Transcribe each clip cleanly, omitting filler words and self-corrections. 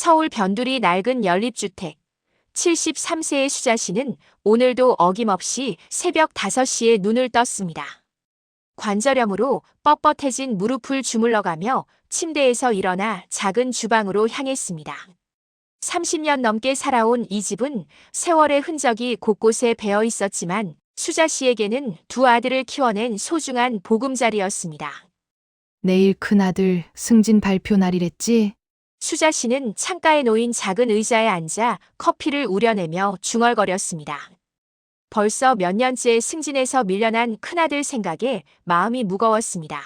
서울 변두리 낡은 연립주택. 73세의 수자 씨는 오늘도 어김없이 새벽 5시에 눈을 떴습니다. 관절염으로 뻣뻣해진 무릎을 주물러가며 침대에서 일어나 작은 주방으로 향했습니다. 30년 넘게 살아온 이 집은 세월의 흔적이 곳곳에 배어 있었지만 수자 씨에게는 두 아들을 키워낸 소중한 보금자리였습니다. 내일 큰아들 승진 발표 날이랬지? 수자 씨는 창가에 놓인 작은 의자에 앉아 커피를 우려내며 중얼거렸습니다. 벌써 몇 년째 승진해서 밀려난 큰아들 생각에 마음이 무거웠습니다.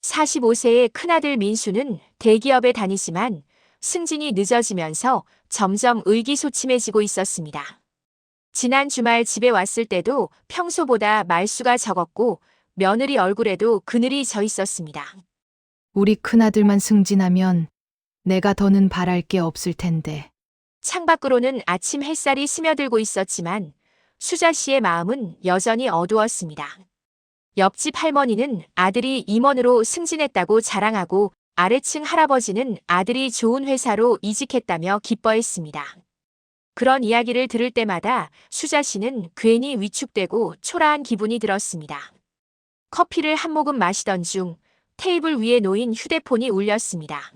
45세의 큰아들 민수는 대기업에 다니지만 승진이 늦어지면서 점점 의기소침해지고 있었습니다. 지난 주말 집에 왔을 때도 평소보다 말수가 적었고 며느리 얼굴에도 그늘이 져 있었습니다. 우리 큰아들만 승진하면 내가 더는 바랄 게 없을 텐데. 창밖으로는 아침 햇살이 스며들고 있었지만 수자 씨의 마음은 여전히 어두웠습니다. 옆집 할머니는 아들이 임원으로 승진했다고 자랑하고 아래층 할아버지는 아들이 좋은 회사로 이직했다며 기뻐했습니다. 그런 이야기를 들을 때마다 수자 씨는 괜히 위축되고 초라한 기분이 들었습니다. 커피를 한 모금 마시던 중 테이블 위에 놓인 휴대폰이 울렸습니다.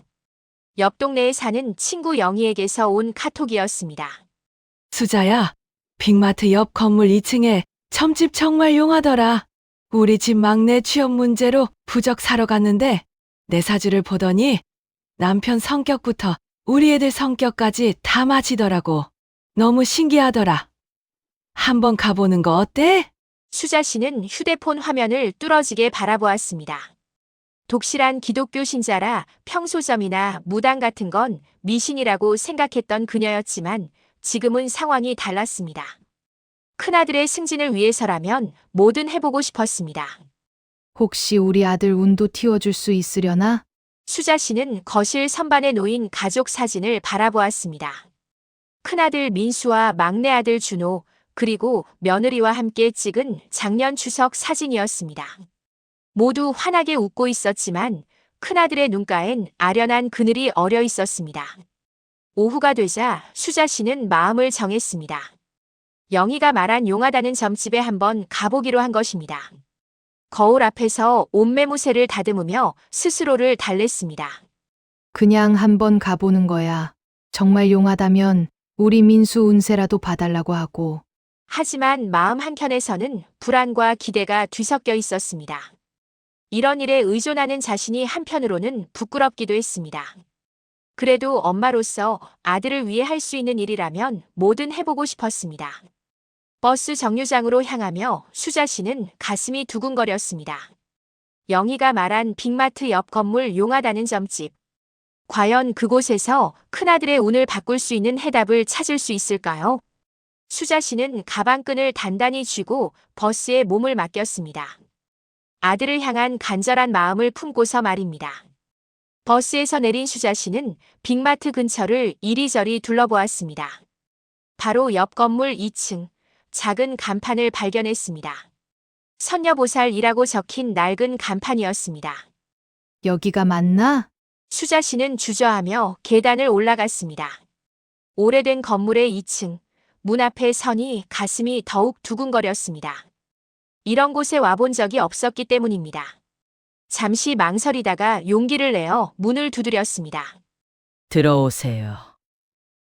옆 동네에 사는 친구 영희에게서 온 카톡이었습니다. 수자야, 빅마트 옆 건물 2층에 점집 정말 용하더라. 우리 집 막내 취업 문제로 부적 사러 갔는데 내 사주를 보더니 남편 성격부터 우리 애들 성격까지 다 맞히더라고. 너무 신기하더라. 한번 가보는 거 어때? 수자 씨는 휴대폰 화면을 뚫어지게 바라보았습니다. 독실한 기독교 신자라 평소점이나 무당 같은 건 미신이라고 생각했던 그녀였지만 지금은 상황이 달랐습니다. 큰아들의 승진을 위해서라면 뭐든 해보고 싶었습니다. 혹시 우리 아들 운도 틔워줄 수 있으려나? 수자 씨는 거실 선반에 놓인 가족 사진을 바라보았습니다. 큰아들 민수와 막내 아들 준호, 그리고 며느리와 함께 찍은 작년 추석 사진이었습니다. 모두 환하게 웃고 있었지만 큰아들의 눈가엔 아련한 그늘이 어려 있었습니다. 오후가 되자 수자 씨는 마음을 정했습니다. 영희가 말한 용하다는 점집에 한번 가보기로 한 것입니다. 거울 앞에서 옷매무새를 다듬으며 스스로를 달랬습니다. 그냥 한번 가보는 거야. 정말 용하다면 우리 민수 운세라도 봐달라고 하고. 하지만 마음 한켠에서는 불안과 기대가 뒤섞여 있었습니다. 이런 일에 의존하는 자신이 한편으로는 부끄럽기도 했습니다. 그래도 엄마로서 아들을 위해 할 수 있는 일이라면 뭐든 해보고 싶었습니다. 버스 정류장으로 향하며 수자 씨는 가슴이 두근거렸습니다. 영희가 말한 빅마트 옆 건물 용하다는 점집. 과연 그곳에서 큰아들의 운을 바꿀 수 있는 해답을 찾을 수 있을까요? 수자 씨는 가방끈을 단단히 쥐고 버스에 몸을 맡겼습니다. 아들을 향한 간절한 마음을 품고서 말입니다. 버스에서 내린 수자 씨는 빅마트 근처를 이리저리 둘러보았습니다. 바로 옆 건물 2층, 작은 간판을 발견했습니다. 선녀보살이라고 적힌 낡은 간판이었습니다. 여기가 맞나? 수자 씨는 주저하며 계단을 올라갔습니다. 오래된 건물의 2층, 문 앞에 서니 가슴이 더욱 두근거렸습니다. 이런 곳에 와본 적이 없었기 때문입니다. 잠시 망설이다가 용기를 내어 문을 두드렸습니다. 들어오세요.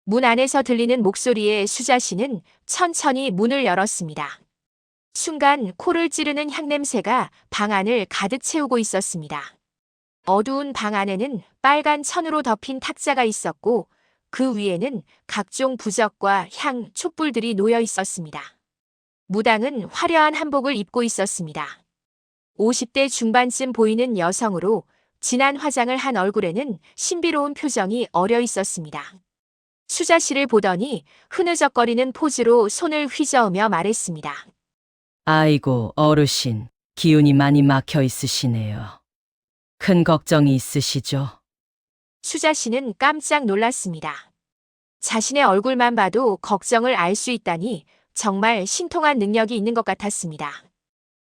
문 안에서 들리는 목소리에 수자 씨는 천천히 문을 열었습니다. 순간 코를 찌르는 향냄새가 방 안을 가득 채우고 있었습니다. 어두운 방 안에는 빨간 천으로 덮인 탁자가 있었고 그 위에는 각종 부적과 향, 촛불들이 놓여 있었습니다. 무당은 화려한 한복을 입고 있었습니다. 50대 중반쯤 보이는 여성으로 진한 화장을 한 얼굴에는 신비로운 표정이 어려 있었습니다. 수자 씨를 보더니 흐느적거리는 포즈로 손을 휘저으며 말했습니다. 아이고, 어르신, 기운이 많이 막혀 있으시네요. 큰 걱정이 있으시죠? 수자 씨는 깜짝 놀랐습니다. 자신의 얼굴만 봐도 걱정을 알 수 있다니 정말 신통한 능력이 있는 것 같았습니다.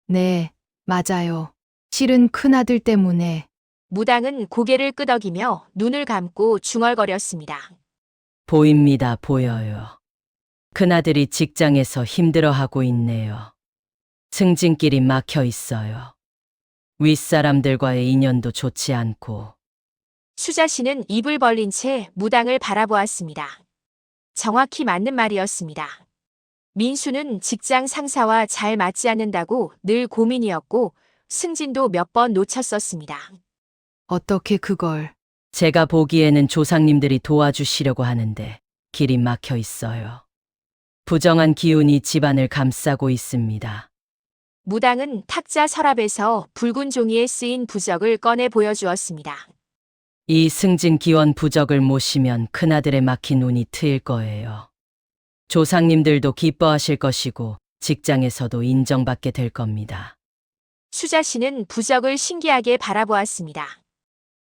네, 맞아요. 실은 큰아들 때문에. 무당은 고개를 끄덕이며 눈을 감고 중얼거렸습니다. 보입니다, 보여요. 큰아들이 직장에서 힘들어하고 있네요. 승진길이 막혀 있어요. 윗사람들과의 인연도 좋지 않고. 수자 씨는 입을 벌린 채 무당을 바라보았습니다. 정확히 맞는 말이었습니다. 민수는 직장 상사와 잘 맞지 않는다고 늘 고민이었고 승진도 몇 번 놓쳤었습니다. 어떻게 그걸. 제가 보기에는 조상님들이 도와주시려고 하는데 길이 막혀 있어요. 부정한 기운이 집안을 감싸고 있습니다. 무당은 탁자 서랍에서 붉은 종이에 쓰인 부적을 꺼내 보여주었습니다. 이 승진 기원 부적을 모시면 큰아들의 막힌 운이 트일 거예요. 조상님들도 기뻐하실 것이고 직장에서도 인정받게 될 겁니다. 수자 씨는 부적을 신기하게 바라보았습니다.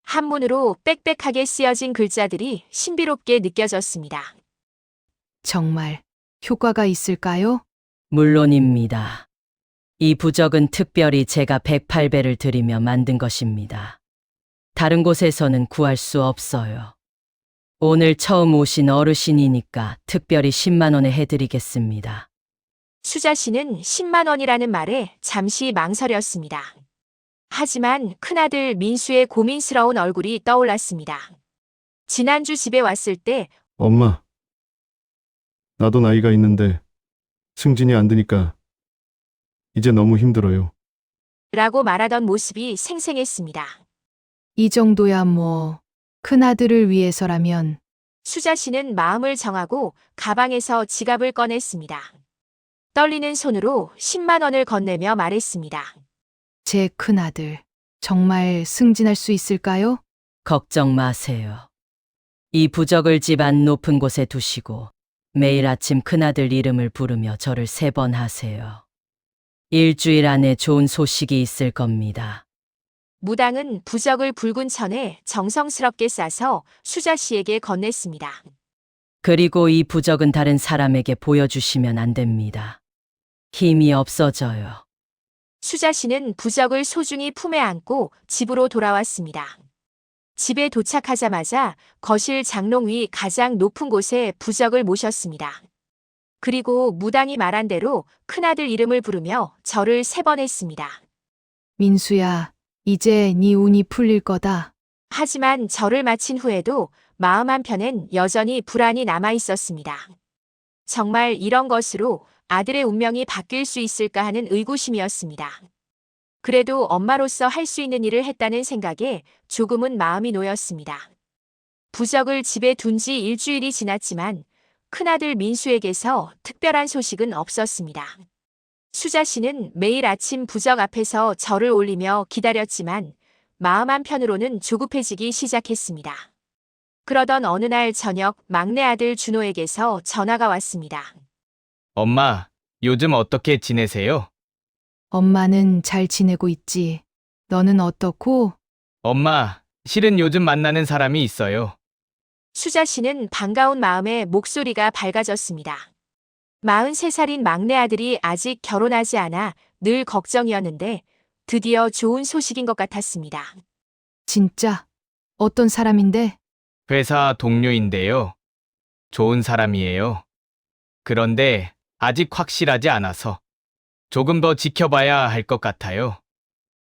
한문으로 빽빽하게 쓰여진 글자들이 신비롭게 느껴졌습니다. 정말 효과가 있을까요? 물론입니다. 이 부적은 특별히 제가 108배를 들이며 만든 것입니다. 다른 곳에서는 구할 수 없어요. 오늘 처음 오신 어르신이니까 특별히 10만 원에 해드리겠습니다. 수자 씨는 10만 원이라는 말에 잠시 망설였습니다. 하지만 큰아들 민수의 고민스러운 얼굴이 떠올랐습니다. 지난주 집에 왔을 때 엄마, 나도 나이가 있는데 승진이 안 되니까 이제 너무 힘들어요. 라고 말하던 모습이 생생했습니다. 이 정도야 뭐. 큰아들을 위해서라면. 수자 씨는 마음을 정하고 가방에서 지갑을 꺼냈습니다. 떨리는 손으로 10만 원을 건네며 말했습니다. 제 큰아들. 정말 승진할 수 있을까요? 걱정 마세요. 이 부적을 집안 높은 곳에 두시고 매일 아침 큰아들 이름을 부르며 절을 3번 하세요. 일주일 안에 좋은 소식이 있을 겁니다. 무당은 부적을 붉은 천에 정성스럽게 싸서 수자 씨에게 건넸습니다. 그리고 이 부적은 다른 사람에게 보여주시면 안 됩니다. 힘이 없어져요. 수자 씨는 부적을 소중히 품에 안고 집으로 돌아왔습니다. 집에 도착하자마자 거실 장롱 위 가장 높은 곳에 부적을 모셨습니다. 그리고 무당이 말한 대로 큰아들 이름을 부르며 절을 3번 했습니다. 민수야, 이제 네 운이 풀릴 거다. 하지만 절을 마친 후에도 마음 한편엔 여전히 불안이 남아 있었습니다. 정말 이런 것으로 아들의 운명이 바뀔 수 있을까 하는 의구심이었습니다. 그래도 엄마로서 할 수 있는 일을 했다는 생각에 조금은 마음이 놓였습니다. 부적을 집에 둔 지 일주일이 지났지만 큰아들 민수에게서 특별한 소식은 없었습니다. 수자 씨는 매일 아침 부적 앞에서 절을 올리며 기다렸지만 마음 한편으로는 조급해지기 시작했습니다. 그러던 어느 날 저녁 막내 아들 준호에게서 전화가 왔습니다. 엄마, 요즘 어떻게 지내세요? 엄마는 잘 지내고 있지. 너는 어떻고? 엄마, 실은 요즘 만나는 사람이 있어요. 수자 씨는 반가운 마음에 목소리가 밝아졌습니다. 43살인 막내 아들이 아직 결혼하지 않아 늘 걱정이었는데 드디어 좋은 소식인 것 같았습니다. 진짜? 어떤 사람인데? 회사 동료인데요. 좋은 사람이에요. 그런데 아직 확실하지 않아서 조금 더 지켜봐야 할 것 같아요.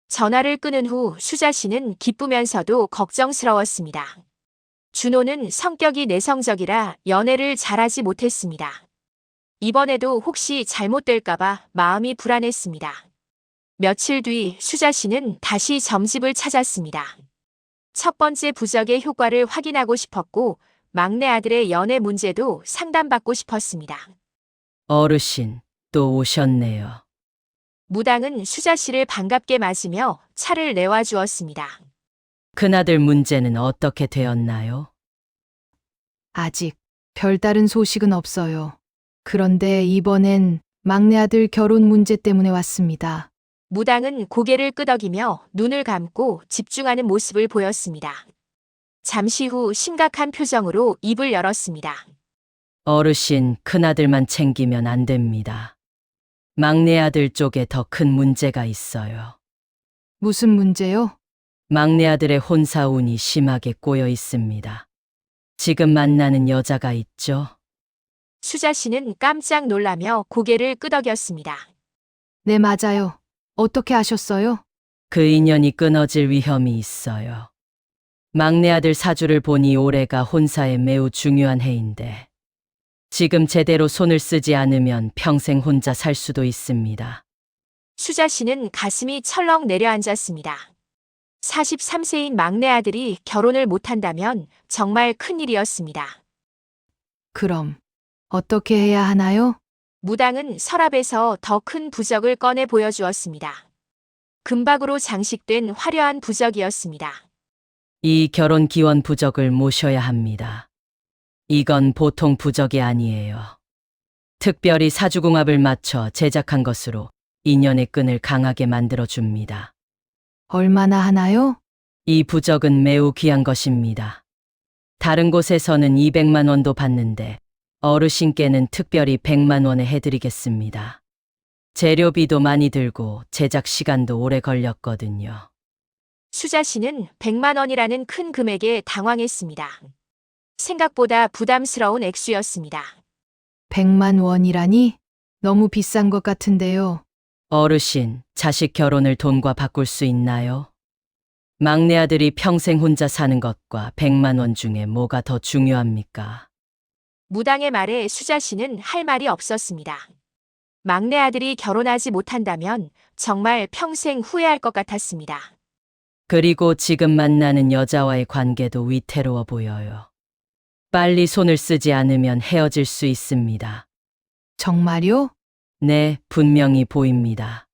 전화를 끊은 후 수자 씨는 기쁘면서도 걱정스러웠습니다. 준호는 성격이 내성적이라 연애를 잘하지 못했습니다. 이번에도 혹시 잘못될까봐 마음이 불안했습니다. 며칠 뒤 수자 씨는 다시 점집을 찾았습니다. 첫 번째 부적의 효과를 확인하고 싶었고 막내 아들의 연애 문제도 상담받고 싶었습니다. 어르신, 또 오셨네요. 무당은 수자 씨를 반갑게 맞으며 차를 내와 주었습니다. 큰아들 문제는 어떻게 되었나요? 아직 별다른 소식은 없어요. 그런데 이번엔 막내 아들 결혼 문제 때문에 왔습니다. 무당은 고개를 끄덕이며 눈을 감고 집중하는 모습을 보였습니다. 잠시 후 심각한 표정으로 입을 열었습니다. 어르신, 큰아들만 챙기면 안 됩니다. 막내 아들 쪽에 더 큰 문제가 있어요. 무슨 문제요? 막내 아들의 혼사운이 심하게 꼬여 있습니다. 지금 만나는 여자가 있죠? 수자 씨는 깜짝 놀라며 고개를 끄덕였습니다. 네, 맞아요. 어떻게 아셨어요? 그 인연이 끊어질 위험이 있어요. 막내 아들 사주를 보니 올해가 혼사에 매우 중요한 해인데, 지금 제대로 손을 쓰지 않으면 평생 혼자 살 수도 있습니다. 수자 씨는 가슴이 철렁 내려앉았습니다. 43세인 막내 아들이 결혼을 못한다면 정말 큰일이었습니다. 그럼 어떻게 해야 하나요? 무당은 서랍에서 더 큰 부적을 꺼내 보여주었습니다. 금박으로 장식된 화려한 부적이었습니다. 이 결혼 기원 부적을 모셔야 합니다. 이건 보통 부적이 아니에요. 특별히 사주궁합을 맞춰 제작한 것으로 인연의 끈을 강하게 만들어 줍니다. 얼마나 하나요? 이 부적은 매우 귀한 것입니다. 다른 곳에서는 200만 원도 받는데 어르신께는 특별히 100만 원에 해드리겠습니다. 재료비도 많이 들고 제작 시간도 오래 걸렸거든요. 수자 씨는 100만 원이라는 큰 금액에 당황했습니다. 생각보다 부담스러운 액수였습니다. 100만 원이라니? 너무 비싼 것 같은데요. 어르신, 자식 결혼을 돈과 바꿀 수 있나요? 막내 아들이 평생 혼자 사는 것과 100만 원 중에 뭐가 더 중요합니까? 무당의 말에 수자 씨는 할 말이 없었습니다. 막내 아들이 결혼하지 못한다면 정말 평생 후회할 것 같았습니다. 그리고 지금 만나는 여자와의 관계도 위태로워 보여요. 빨리 손을 쓰지 않으면 헤어질 수 있습니다. 정말요? 네, 분명히 보입니다.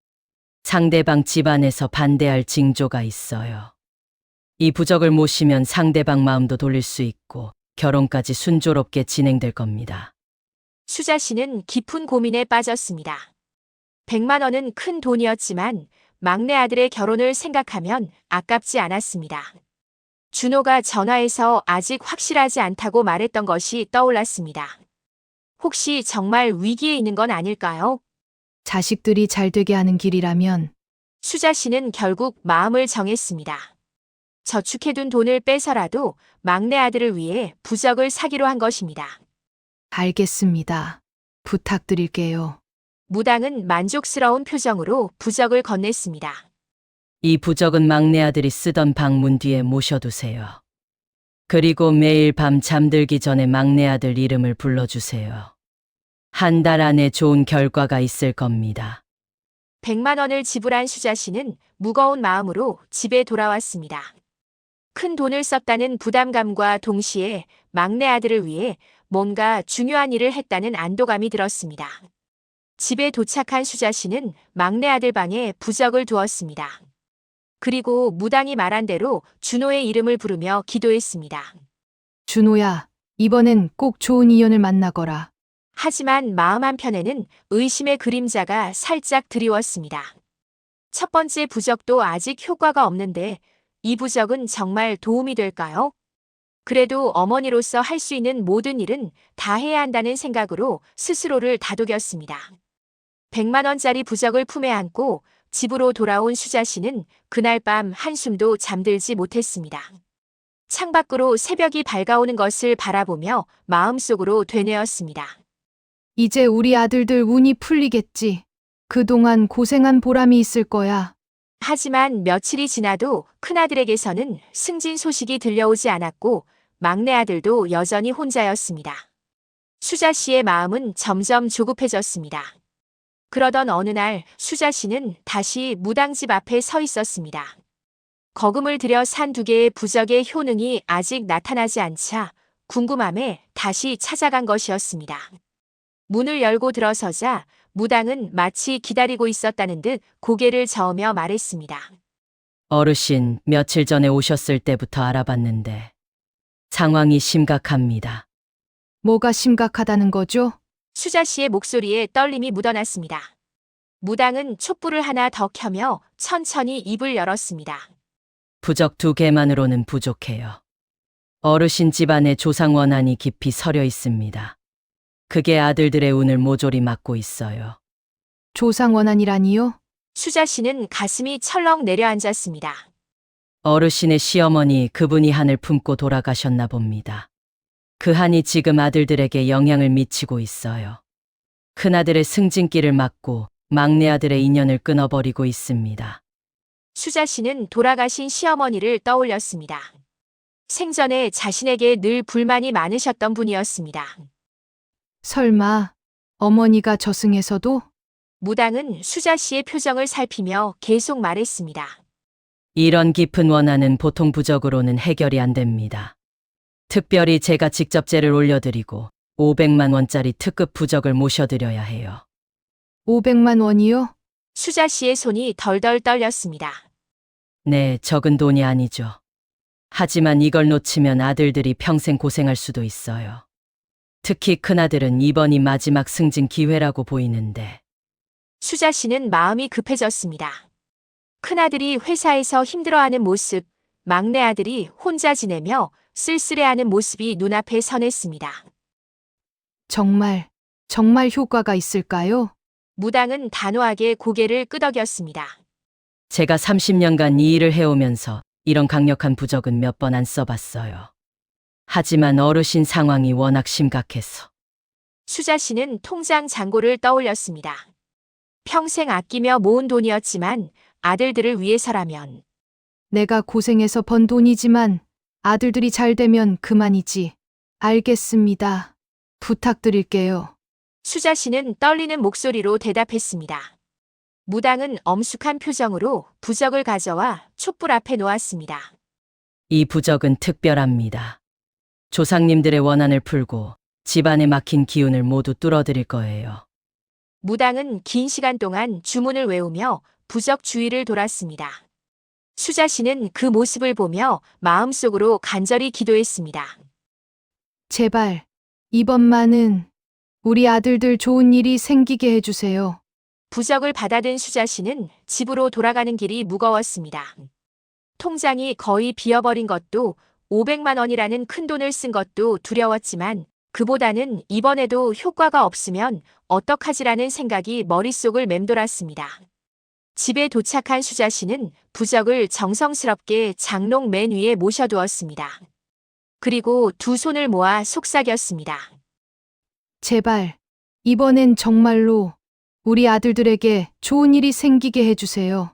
상대방 집안에서 반대할 징조가 있어요. 이 부적을 모시면 상대방 마음도 돌릴 수 있고 결혼까지 순조롭게 진행될 겁니다. 수자 씨는 깊은 고민에 빠졌습니다. 100만 원은 큰 돈이었지만 막내 아들의 결혼을 생각하면 아깝지 않았습니다. 준호가 전화해서 아직 확실하지 않다고 말했던 것이 떠올랐습니다. 혹시 정말 위기에 있는 건 아닐까요? 자식들이 잘 되게 하는 길이라면 수자 씨는 결국 마음을 정했습니다. 저축해둔 돈을 빼서라도 막내 아들을 위해 부적을 사기로 한 것입니다. 알겠습니다. 부탁드릴게요. 무당은 만족스러운 표정으로 부적을 건넸습니다. 이 부적은 막내 아들이 쓰던 방문 뒤에 모셔두세요. 그리고 매일 밤 잠들기 전에 막내 아들 이름을 불러주세요. 한 달 안에 좋은 결과가 있을 겁니다. 100만 원을 지불한 수자 씨는 무거운 마음으로 집에 돌아왔습니다. 큰 돈을 썼다는 부담감과 동시에 막내 아들을 위해 뭔가 중요한 일을 했다는 안도감이 들었습니다. 집에 도착한 수자 씨는 막내 아들 방에 부적을 두었습니다. 그리고 무당이 말한 대로 준호의 이름을 부르며 기도했습니다. 준호야, 이번엔 꼭 좋은 인연을 만나거라. 하지만 마음 한편에는 의심의 그림자가 살짝 드리웠습니다. 첫 번째 부적도 아직 효과가 없는데 이 부적은 정말 도움이 될까요? 그래도 어머니로서 할 수 있는 모든 일은 다 해야 한다는 생각으로 스스로를 다독였습니다. 100만 원짜리 부적을 품에 안고 집으로 돌아온 수자 씨는 그날 밤 한숨도 잠들지 못했습니다. 창밖으로 새벽이 밝아오는 것을 바라보며 마음속으로 되뇌었습니다. 이제 우리 아들들 운이 풀리겠지. 그동안 고생한 보람이 있을 거야. 하지만 며칠이 지나도 큰아들에게서는 승진 소식이 들려오지 않았고 막내 아들도 여전히 혼자였습니다. 수자 씨의 마음은 점점 조급해졌습니다. 그러던 어느 날 수자 씨는 다시 무당집 앞에 서 있었습니다. 거금을 들여 산 2개의 부적의 효능이 아직 나타나지 않자 궁금함에 다시 찾아간 것이었습니다. 문을 열고 들어서자 무당은 마치 기다리고 있었다는 듯 고개를 저으며 말했습니다. 어르신, 며칠 전에 오셨을 때부터 알아봤는데 상황이 심각합니다. 뭐가 심각하다는 거죠? 수자 씨의 목소리에 떨림이 묻어났습니다. 무당은 촛불을 하나 더 켜며 천천히 입을 열었습니다. 부적 2개만으로는 부족해요. 어르신 집안에 조상 원한이 깊이 서려 있습니다. 그게 아들들의 운을 모조리 막고 있어요. 조상 원한이라니요? 수자 씨는 가슴이 철렁 내려앉았습니다. 어르신의 시어머니, 그분이 한을 품고 돌아가셨나 봅니다. 그 한이 지금 아들들에게 영향을 미치고 있어요. 큰아들의 승진길을 막고 막내 아들의 인연을 끊어버리고 있습니다. 수자 씨는 돌아가신 시어머니를 떠올렸습니다. 생전에 자신에게 늘 불만이 많으셨던 분이었습니다. 설마 어머니가 저승에서도? 무당은 수자 씨의 표정을 살피며 계속 말했습니다. 이런 깊은 원한은 보통 부적으로는 해결이 안 됩니다. 특별히 제가 직접 제를 올려드리고 500만 원짜리 특급 부적을 모셔드려야 해요. 500만 원이요? 수자 씨의 손이 덜덜 떨렸습니다. 네, 적은 돈이 아니죠. 하지만 이걸 놓치면 아들들이 평생 고생할 수도 있어요. 특히 큰아들은 이번이 마지막 승진 기회라고 보이는데. 수자 씨는 마음이 급해졌습니다. 큰아들이 회사에서 힘들어하는 모습, 막내 아들이 혼자 지내며 쓸쓸해하는 모습이 눈앞에 선했습니다. 정말 효과가 있을까요? 무당은 단호하게 고개를 끄덕였습니다. 제가 30년간 이 일을 해오면서 이런 강력한 부적은 몇 번 안 써봤어요. 하지만 어르신 상황이 워낙 심각해서. 수자 씨는 통장 잔고를 떠올렸습니다. 평생 아끼며 모은 돈이었지만 아들들을 위해서라면. 내가 고생해서 번 돈이지만 아들들이 잘 되면 그만이지. 알겠습니다. 부탁드릴게요. 수자 씨는 떨리는 목소리로 대답했습니다. 무당은 엄숙한 표정으로 부적을 가져와 촛불 앞에 놓았습니다. 이 부적은 특별합니다. 조상님들의 원한을 풀고 집안에 막힌 기운을 모두 뚫어드릴 거예요. 무당은 긴 시간 동안 주문을 외우며 부적 주위를 돌았습니다. 수자 씨는 그 모습을 보며 마음속으로 간절히 기도했습니다. 제발, 이번만은 우리 아들들 좋은 일이 생기게 해주세요. 부적을 받아든 수자 씨는 집으로 돌아가는 길이 무거웠습니다. 통장이 거의 비어버린 것도 500만 원이라는 큰 돈을 쓴 것도 두려웠지만 그보다는 이번에도 효과가 없으면 어떡하지라는 생각이 머릿속을 맴돌았습니다. 집에 도착한 수자 씨는 부적을 정성스럽게 장롱 맨 위에 모셔두었습니다. 그리고 두 손을 모아 속삭였습니다. 제발, 이번엔 정말로 우리 아들들에게 좋은 일이 생기게 해주세요.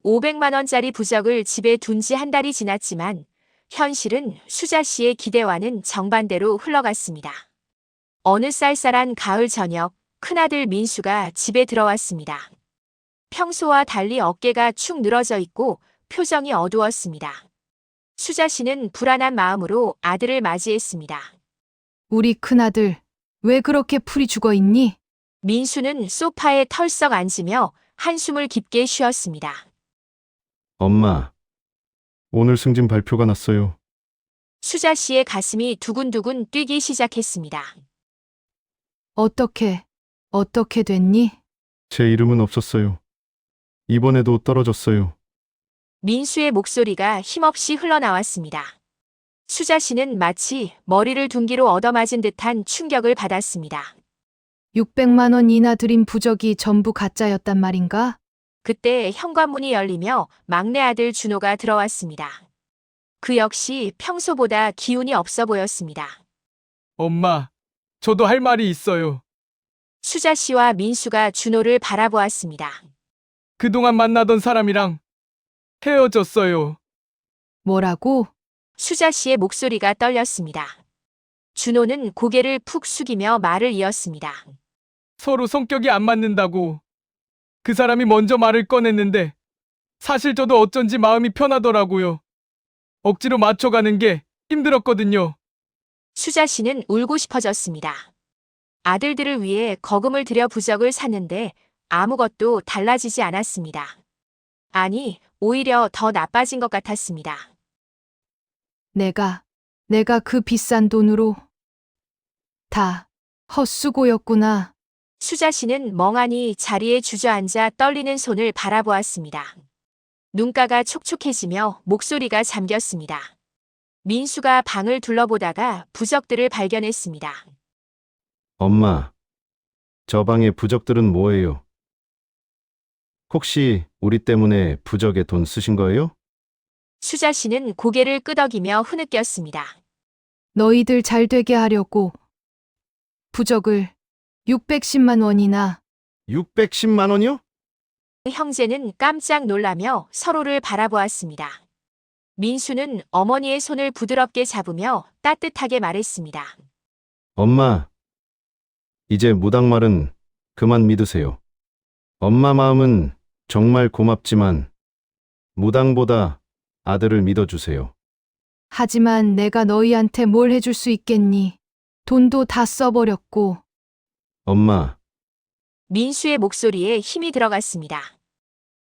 500만 원짜리 부적을 집에 둔 지 한 달이 지났지만 현실은 수자 씨의 기대와는 정반대로 흘러갔습니다. 어느 쌀쌀한 가을 저녁, 큰아들 민수가 집에 들어왔습니다. 평소와 달리 어깨가 축 늘어져 있고 표정이 어두웠습니다. 수자 씨는 불안한 마음으로 아들을 맞이했습니다. 우리 큰아들, 왜 그렇게 풀이 죽어 있니? 민수는 소파에 털썩 앉으며 한숨을 깊게 쉬었습니다. 엄마, 오늘 승진 발표가 났어요. 수자 씨의 가슴이 두근두근 뛰기 시작했습니다. 어떻게 됐니? 제 이름은 없었어요. 이번에도 떨어졌어요. 민수의 목소리가 힘없이 흘러나왔습니다. 수자 씨는 마치 머리를 둔기로 얻어맞은 듯한 충격을 받았습니다. 600만 원이나 들인 부적이 전부 가짜였단 말인가? 그때 현관문이 열리며 막내 아들 준호가 들어왔습니다. 그 역시 평소보다 기운이 없어 보였습니다. 엄마, 저도 할 말이 있어요. 수자 씨와 민수가 준호를 바라보았습니다. 그동안 만나던 사람이랑 헤어졌어요. 뭐라고? 수자 씨의 목소리가 떨렸습니다. 준호는 고개를 푹 숙이며 말을 이었습니다. 서로 성격이 안 맞는다고. 그 사람이 먼저 말을 꺼냈는데 사실 저도 어쩐지 마음이 편하더라고요. 억지로 맞춰가는 게 힘들었거든요. 수자 씨는 울고 싶어졌습니다. 아들들을 위해 거금을 들여 부적을 샀는데 아무것도 달라지지 않았습니다. 아니, 오히려 더 나빠진 것 같았습니다. 내가 그 비싼 돈으로 다 헛수고였구나. 수자 씨는 멍하니 자리에 주저앉아 떨리는 손을 바라보았습니다. 눈가가 촉촉해지며 목소리가 잠겼습니다. 민수가 방을 둘러보다가 부적들을 발견했습니다. 엄마, 저 방의 부적들은 뭐예요? 혹시 우리 때문에 부적에 돈 쓰신 거예요? 수자 씨는 고개를 끄덕이며 흐느꼈습니다. 너희들 잘 되게 하려고 부적을 610만 원이나 610만 원이요? 형제는 깜짝 놀라며 서로를 바라보았습니다. 민수는 어머니의 손을 부드럽게 잡으며 따뜻하게 말했습니다. 엄마, 이제 무당말은 그만 믿으세요. 엄마 마음은 정말 고맙지만 무당보다 아들을 믿어주세요. 하지만 내가 너희한테 뭘 해줄 수 있겠니? 돈도 다 써버렸고. 엄마, 민수의 목소리에 힘이 들어갔습니다.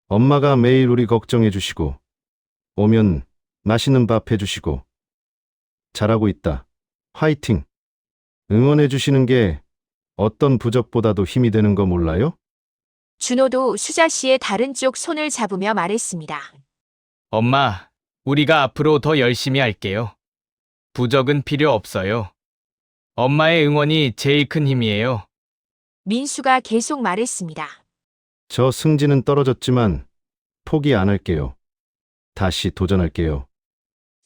엄마가 매일 우리 걱정해 주시고 오면 맛있는 밥 해주시고 잘하고 있다. 화이팅! 응원해 주시는 게 어떤 부적보다도 힘이 되는 거 몰라요? 준호도 수자 씨의 다른 쪽 손을 잡으며 말했습니다. 엄마, 우리가 앞으로 더 열심히 할게요. 부적은 필요 없어요. 엄마의 응원이 제일 큰 힘이에요. 민수가 계속 말했습니다. 저 승진은 떨어졌지만 포기 안 할게요. 다시 도전할게요.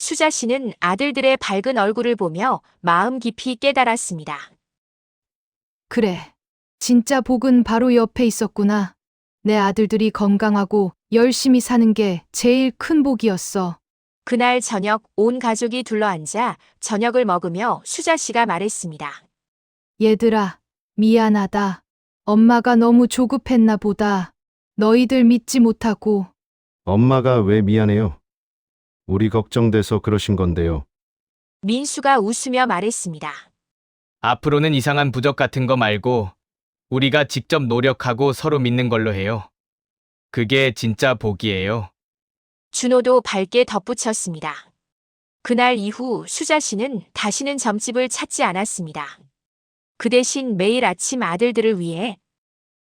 수자 씨는 아들들의 밝은 얼굴을 보며 마음 깊이 깨달았습니다. 그래. 진짜 복은 바로 옆에 있었구나. 내 아들들이 건강하고 열심히 사는 게 제일 큰 복이었어. 그날 저녁 온 가족이 둘러앉아 저녁을 먹으며 수자 씨가 말했습니다. 얘들아, 미안하다. 엄마가 너무 조급했나 보다. 너희들 믿지 못하고. 엄마가 왜 미안해요? 우리 걱정돼서 그러신 건데요. 민수가 웃으며 말했습니다. 앞으로는 이상한 부적 같은 거 말고 우리가 직접 노력하고 서로 믿는 걸로 해요. 그게 진짜 복이에요. 준호도 밝게 덧붙였습니다. 그날 이후 수자 씨는 다시는 점집을 찾지 않았습니다. 그 대신 매일 아침 아들들을 위해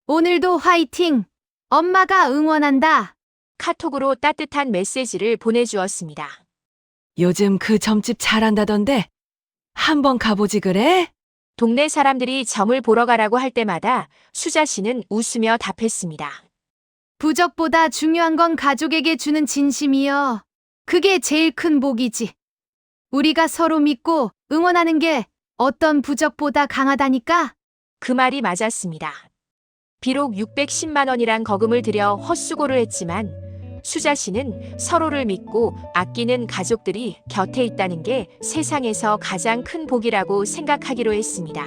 오늘도 화이팅! 엄마가 응원한다. 카톡으로 따뜻한 메시지를 보내주었습니다. 요즘 그 점집 잘한다던데 한번 가보지 그래? 동네 사람들이 점을 보러 가라고 할 때마다 수자 씨는 웃으며 답했습니다. 부적보다 중요한 건 가족에게 주는 진심이여. 그게 제일 큰 복이지. 우리가 서로 믿고 응원하는 게 어떤 부적보다 강하다니까? 그 말이 맞았습니다. 비록 610만 원이란 거금을 들여 헛수고를 했지만 수자 씨는 서로를 믿고 아끼는 가족들이 곁에 있다는 게 세상에서 가장 큰 복이라고 생각하기로 했습니다.